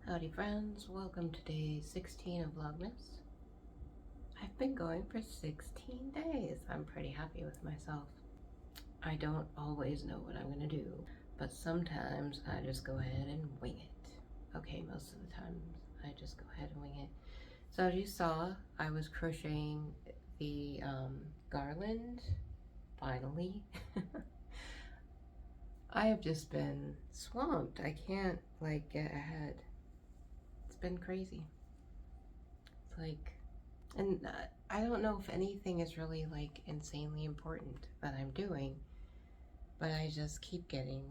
Howdy friends, welcome to day 16 of Vlogmas. I've been going for 16 days. I'm pretty happy with myself. I don't always know what I'm gonna do, but sometimes I just go ahead and wing it. Okay, most of the times I just go ahead and wing it. So as you saw, I was crocheting the garland, finally. I have just been swamped. I can't get ahead. It's been crazy. It's like, and I don't know if anything is really insanely important that I'm doing, but I just keep getting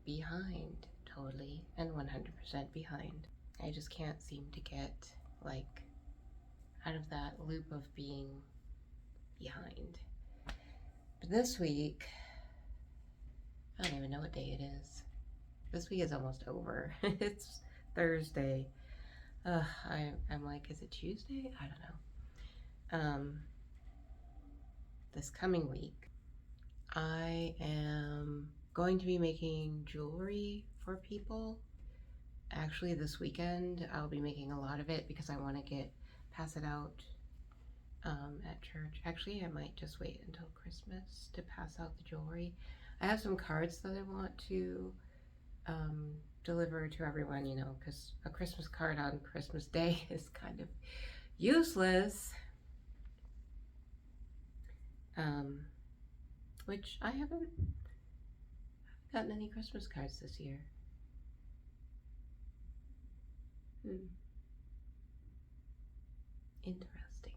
behind totally and 100% behind. I just can't seem to get out of that loop of being behind. But this week, I don't even know what day it is. This week is almost over. It's Thursday. I'm like, is it Tuesday? I don't know. This coming week, I am going to be making jewelry for people. Actually, this weekend, I'll be making a lot of it because I want to pass it out at church. Actually, I might just wait until Christmas to pass out the jewelry. I have some cards that I want to deliver to everyone, you know, because a Christmas card on Christmas Day is kind of useless. Which I haven't gotten any Christmas cards this year. Interesting.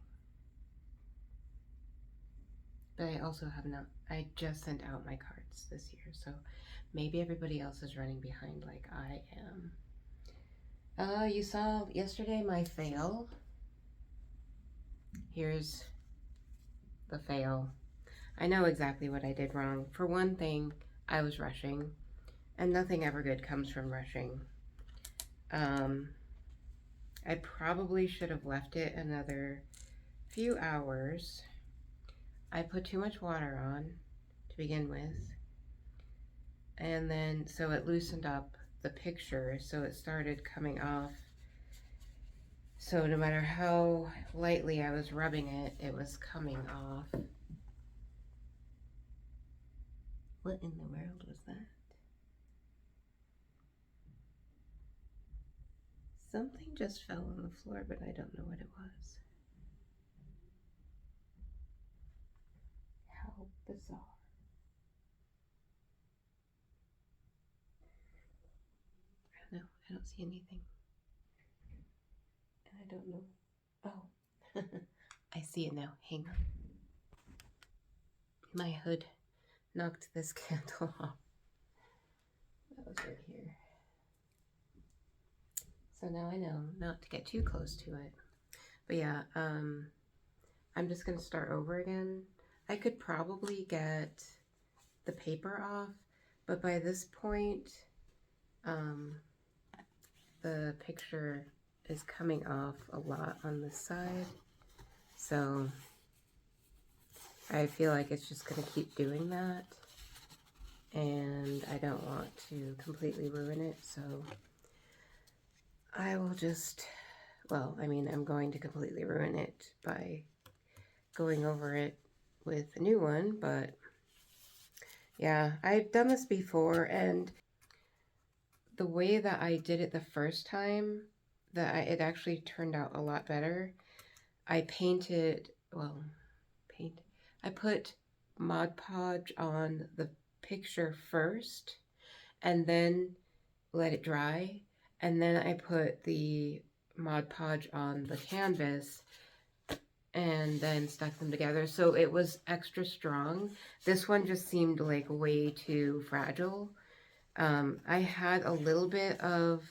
But I also have not, I just sent out my cards this year, so maybe everybody else is running behind like I am. You saw yesterday my fail. Here's the fail. I know exactly what I did wrong. For one thing, I was rushing, and nothing ever good comes from rushing. I probably should have left it another few hours. I put too much water on to begin with, and then so it loosened up the picture, so it started coming off. So no matter how lightly I was rubbing it, it was coming off. What in the world was that? Something just fell on the floor, but I don't know what it was. How bizarre. I don't see anything. And I don't know. Oh, I see it now. Hang on. My hood knocked this candle off. That was right here. So now I know not to get too close to it. But yeah, I'm just gonna start over again. I could probably get the paper off, but by this point, the picture is coming off a lot on this side. So I feel like it's just gonna keep doing that. And I don't want to completely ruin it, so I will just, well, I mean, I'm going to completely ruin it by going over it with a new one, but yeah, I've done this before, and the way that I did it the first time, it actually turned out a lot better. I painted, well, I put Mod Podge on the picture first, and then let it dry, and then I put the Mod Podge on the canvas and then stuck them together, so it was extra strong. This one just seemed like way too fragile. I had a little bit of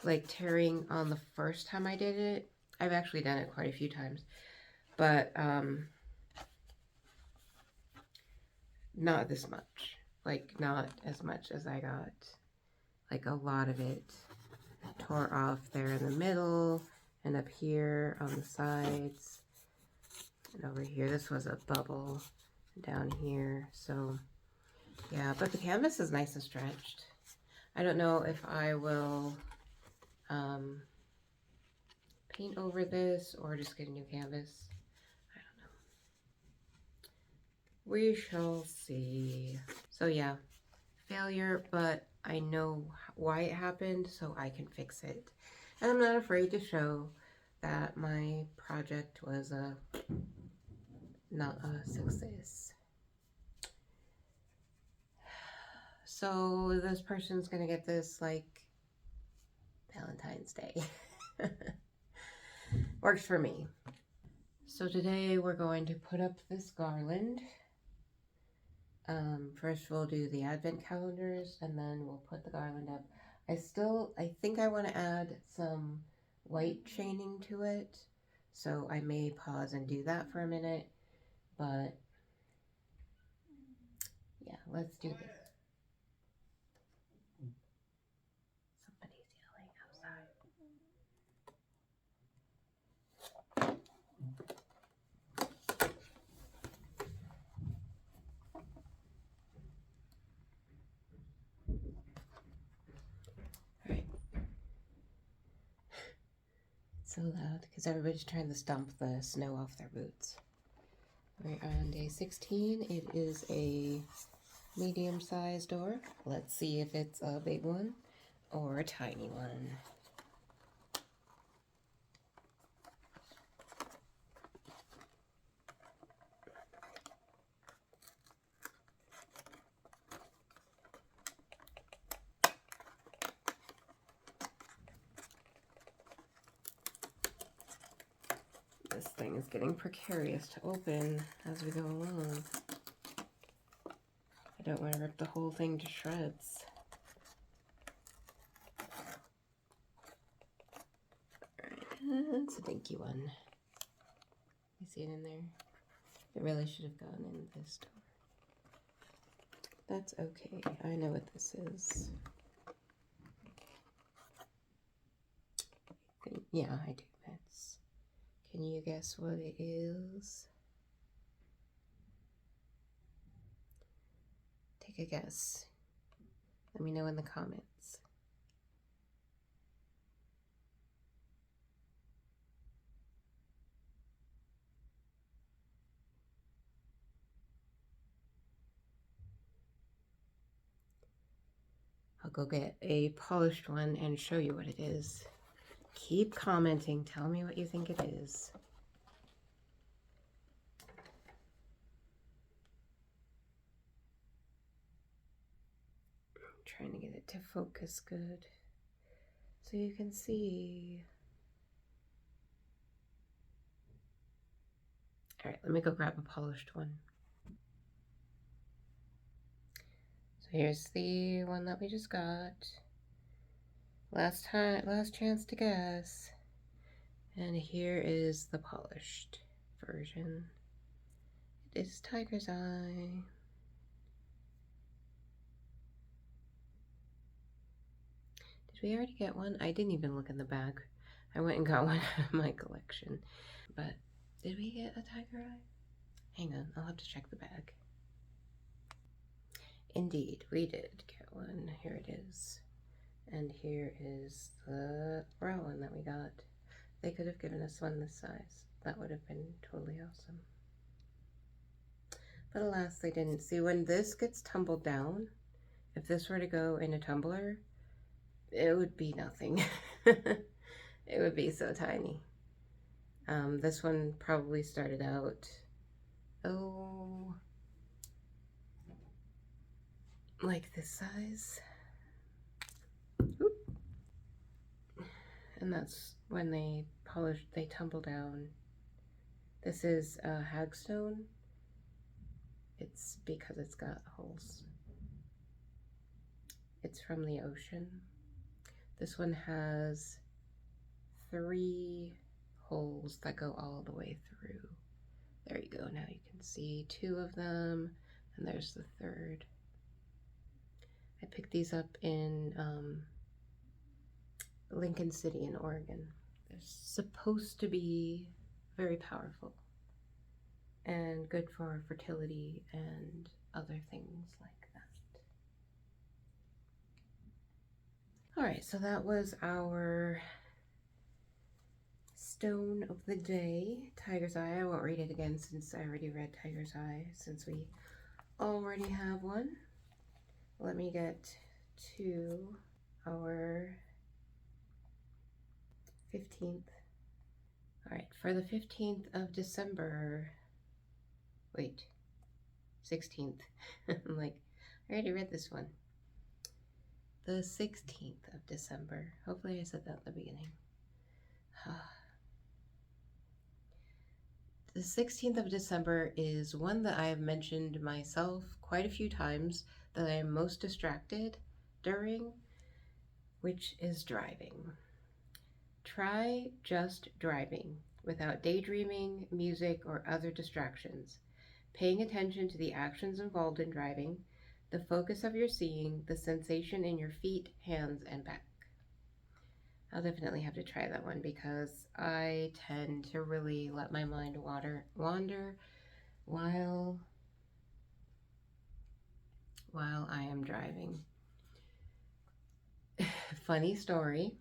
like tearing on the first time I did it. I've actually done it quite a few times, but not this much. Like, not as much as I got. Like, a lot of it tore off there in the middle and up here on the sides and over here. This was a bubble down here. So yeah, but the canvas is nice and stretched. I don't know if I will paint over this or just get a new canvas. I don't know. We shall see. So yeah, failure, but I know why it happened, so I can fix it. And I'm not afraid to show that my project was not a success. So this person's gonna get this like Valentine's Day. Works for me. So today we're going to put up this garland. First we'll do the advent calendars and then we'll put the garland up. I think I want to add some white chaining to it, so I may pause and do that for a minute, but yeah, let's do this. Somebody's yelling outside. Alright. It's so loud because everybody's trying to stomp the snow off their boots. We're on day 16. It is a medium-sized door. Let's see if it's a big one or a tiny one. This thing is getting precarious to open as we go along. I don't want to rip the whole thing to shreds. Alright, it's a dinky one. You see it in there? It really should have gone in this door. That's okay. I know what this is. Yeah, I do. Can you guess what it is? Take a guess. Let me know in the comments. I'll go get a polished one and show you what it is. Keep commenting. Tell me what you think it is. I'm trying to get it to focus good. so you can see. All right, let me go grab a polished one. So here's the one that we just got. Last chance to guess. And here is the polished version. It is Tiger's Eye. Did we already get one? I didn't even look in the bag. I went and got one out of my collection. But did we get a Tiger Eye? Hang on, I'll have to check the bag. Indeed, we did get one. Here it is. And here is the raw one that we got. They could have given us one this size. That would have been totally awesome. But alas, they didn't. See, when this gets tumbled down, if this were to go in a tumbler, it would be nothing. It would be so tiny. This one probably started out, like this size. Oop. And that's when they tumble down. This is hagstone. It's because it's got holes. It's from the ocean. This one has 3 holes that go all the way through. There you go. Now you can see 2 of them, and there's the 3rd. I picked these up in Lincoln City in Oregon. They're supposed to be very powerful and good for fertility and other things like that. All right, so that was our stone of the day, Tiger's Eye. I won't read it again since I already read Tiger's Eye, since we already have one. Let me get to our 15th. All right, for the 15th of December, wait, 16th. I'm like, I already read this one. The 16th of December. Hopefully I said that at the beginning. The 16th of December is one that I have mentioned myself quite a few times that I am most distracted during, which is driving. Try just driving without daydreaming, music, or other distractions. Paying attention to the actions involved in driving, the focus of your seeing, the sensation in your feet, hands, and back. I'll definitely have to try that one because I tend to really let my mind wander while I am driving. Funny story.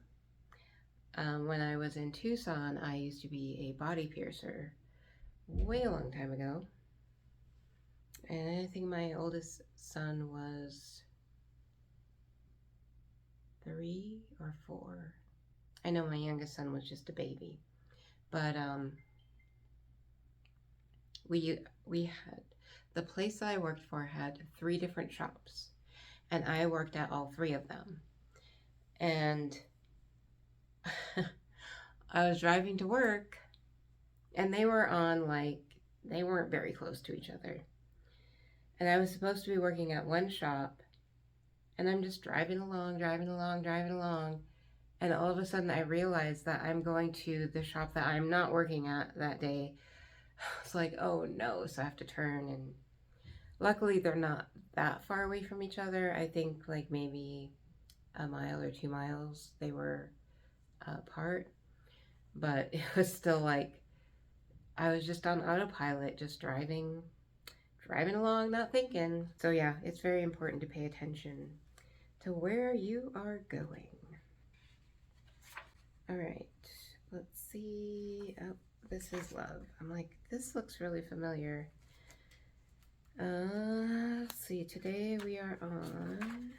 When I was in Tucson, I used to be a body piercer way a long time ago. And I think my oldest son was 3 or 4. I know my youngest son was just a baby. But we had, the place that I worked for had 3 different shops. And I worked at all 3 of them. And I was driving to work, and they were on, like, they weren't very close to each other. And I was supposed to be working at one shop, and I'm just driving along, and all of a sudden I realized that I'm going to the shop that I'm not working at that day. It's like, oh no, so I have to turn, and luckily they're not that far away from each other. I think like maybe a mile or 2 miles they were apart, but it was still like I was just on autopilot, just driving along, not thinking. So yeah, it's very important to pay attention to where you are going. All right, let's see. Oh, this is Love. I'm like, this looks really familiar. Let's see, today we are on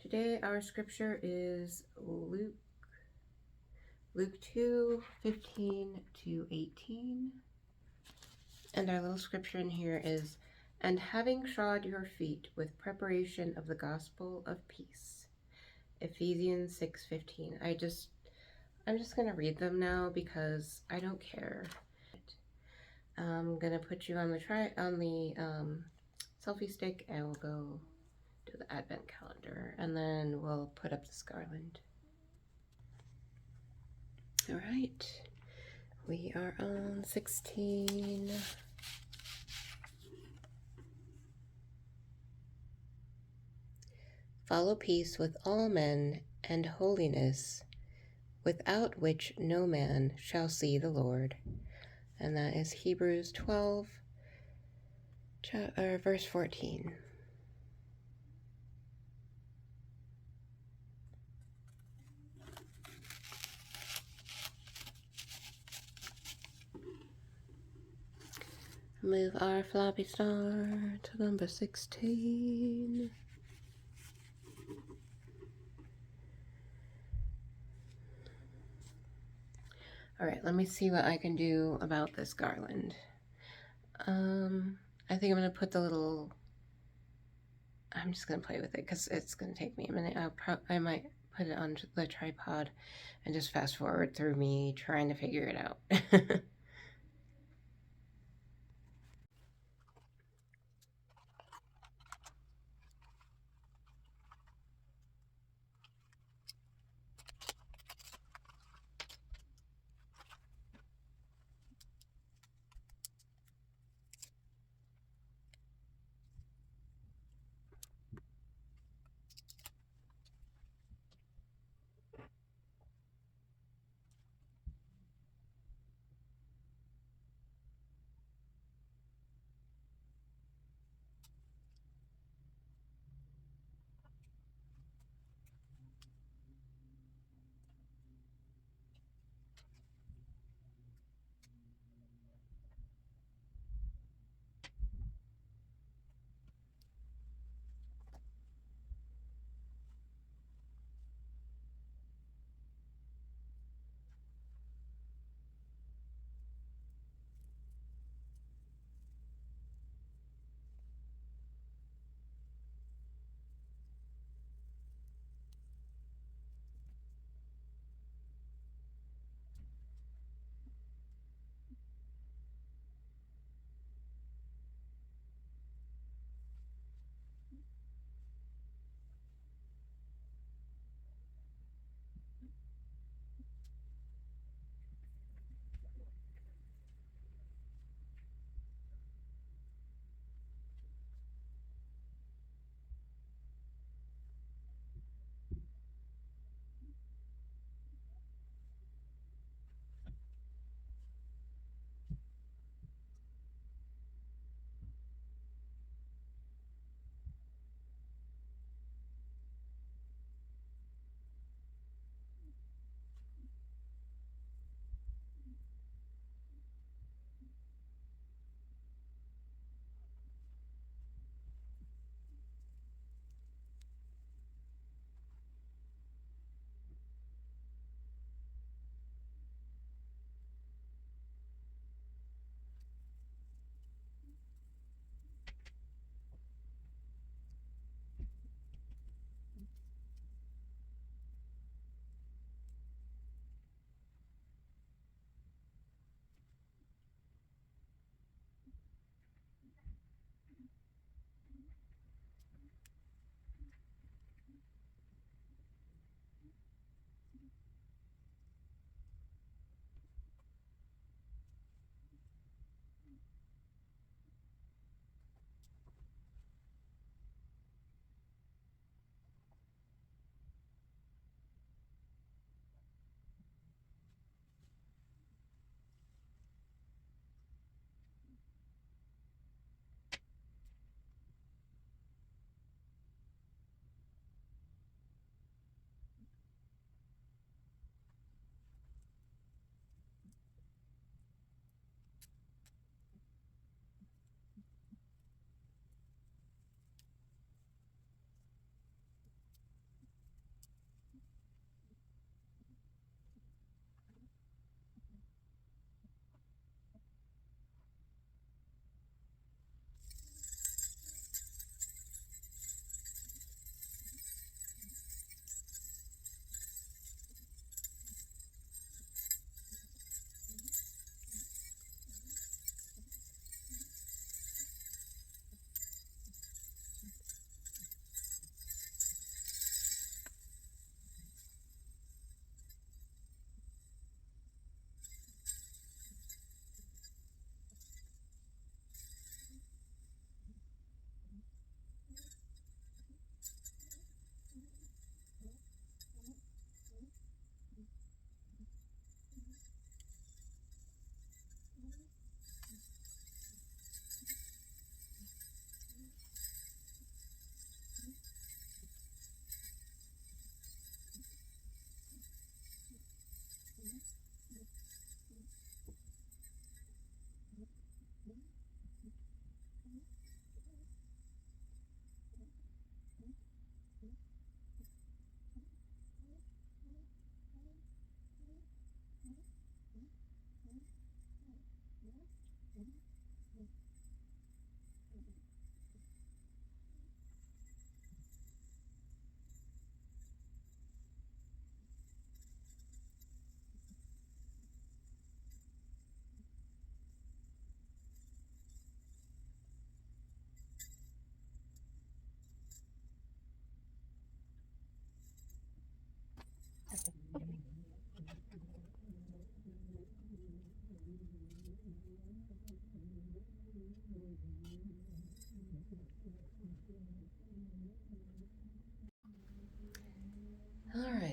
today our scripture is Luke Luke 2:15-18. And our little scripture in here is, and having shod your feet with preparation of the gospel of peace. Ephesians 6:15. I'm just going to read them now because I don't care. I'm going to put you on the selfie stick, and we'll go to the advent calendar, and then we'll put up this garland. All right, we are on 16. Follow peace with all men and holiness, without which no man shall see the Lord. And that is Hebrews 12, verse 14. Move our floppy star to number 16. All right, let me see what I can do about this garland. I think I'm going to put the little, I'm just going to play with it because it's going to take me a minute. I might put it on the tripod and just fast forward through me trying to figure it out.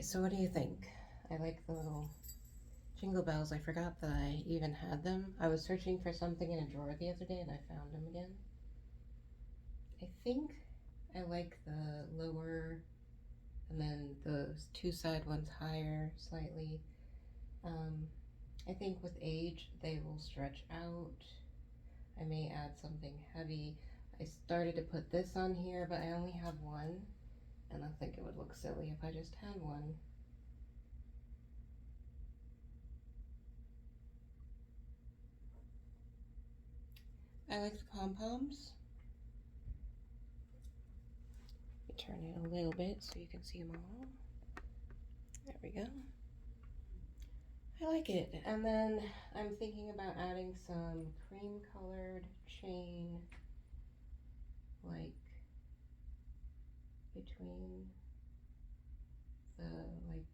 so what do you think? I like the little jingle bells. I forgot that I even had them. I was searching for something in a drawer the other day and I found them again. I think I like the lower and then those two side ones higher slightly. I think with age they will stretch out. I may add something heavy. I started to put this on here, but I only have one, and I think it would look silly if I just had one. I like the pom-poms. Let me turn it a little bit so you can see them all. There we go. I like it. And then I'm thinking about adding some cream colored chain, like between the like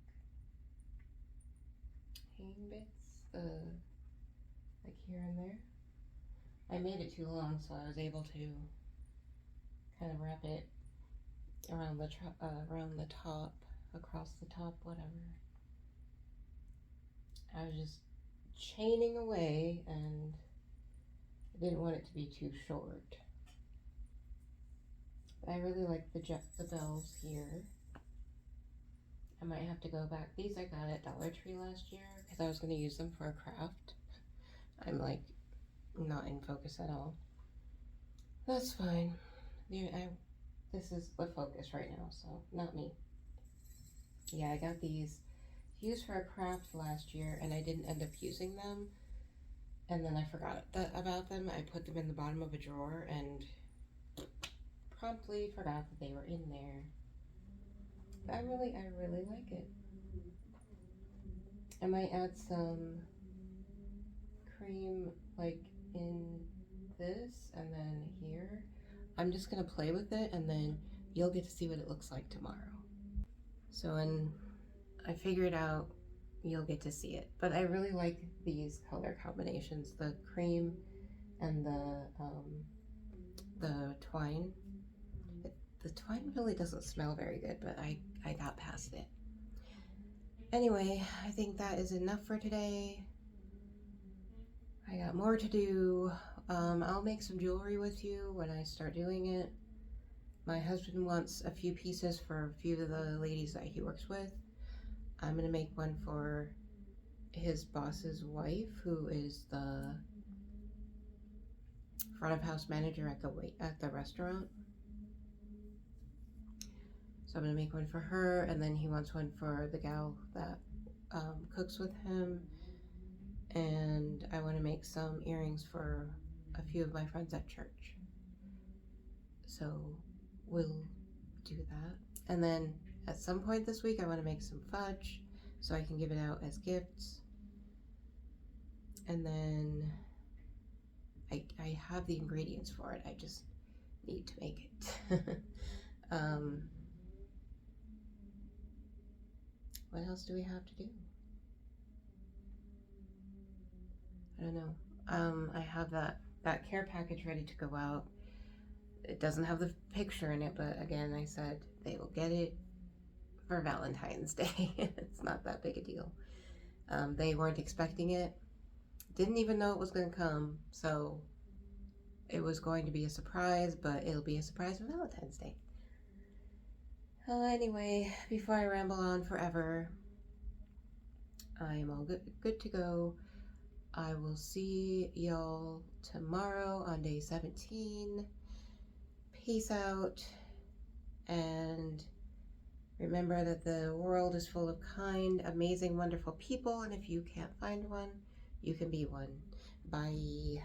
hang bits, like here and there. I made it too long, so I was able to kind of wrap it around the top, across the top, whatever. I was just chaining away, and I didn't want it to be too short. I really like the bells here. I might have to go back. These I got at Dollar Tree last year because I was going to use them for a craft. I'm like not in focus at all. That's fine. This is the focus right now, so not me. Yeah, I got these used for a craft last year and I didn't end up using them. And then I forgot about them. I put them in the bottom of a drawer and promptly forgot that they were in there. I really like it. I might add some cream like in this and then here. I'm just gonna play with it and then you'll get to see what it looks like tomorrow. So when I figure it out, you'll get to see it. But I really like these color combinations, the cream and the twine. The twine really doesn't smell very good, but I got past it. Anyway, I think that is enough for today. I got more to do. I'll make some jewelry with you when I start doing it. My husband wants a few pieces for a few of the ladies that he works with. I'm gonna make one for his boss's wife, who is the front of house manager at the restaurant. So I'm gonna make one for her, and then he wants one for the gal that cooks with him. And I want to make some earrings for a few of my friends at church. So we'll do that. And then at some point this week, I want to make some fudge so I can give it out as gifts. And then I have the ingredients for it. I just need to make it. What else do we have to do? I don't know. I have that care package ready to go out. It doesn't have the picture in it, but again, I said they will get it for Valentine's Day. It's not that big a deal. They weren't expecting it. Didn't even know it was going to come, so it was going to be a surprise, but it'll be a surprise for Valentine's Day. Anyway, before I ramble on forever, I am all good to go. I will see y'all tomorrow on day 17. Peace out, and remember that the world is full of kind, amazing, wonderful people, and if you can't find one, you can be one. Bye.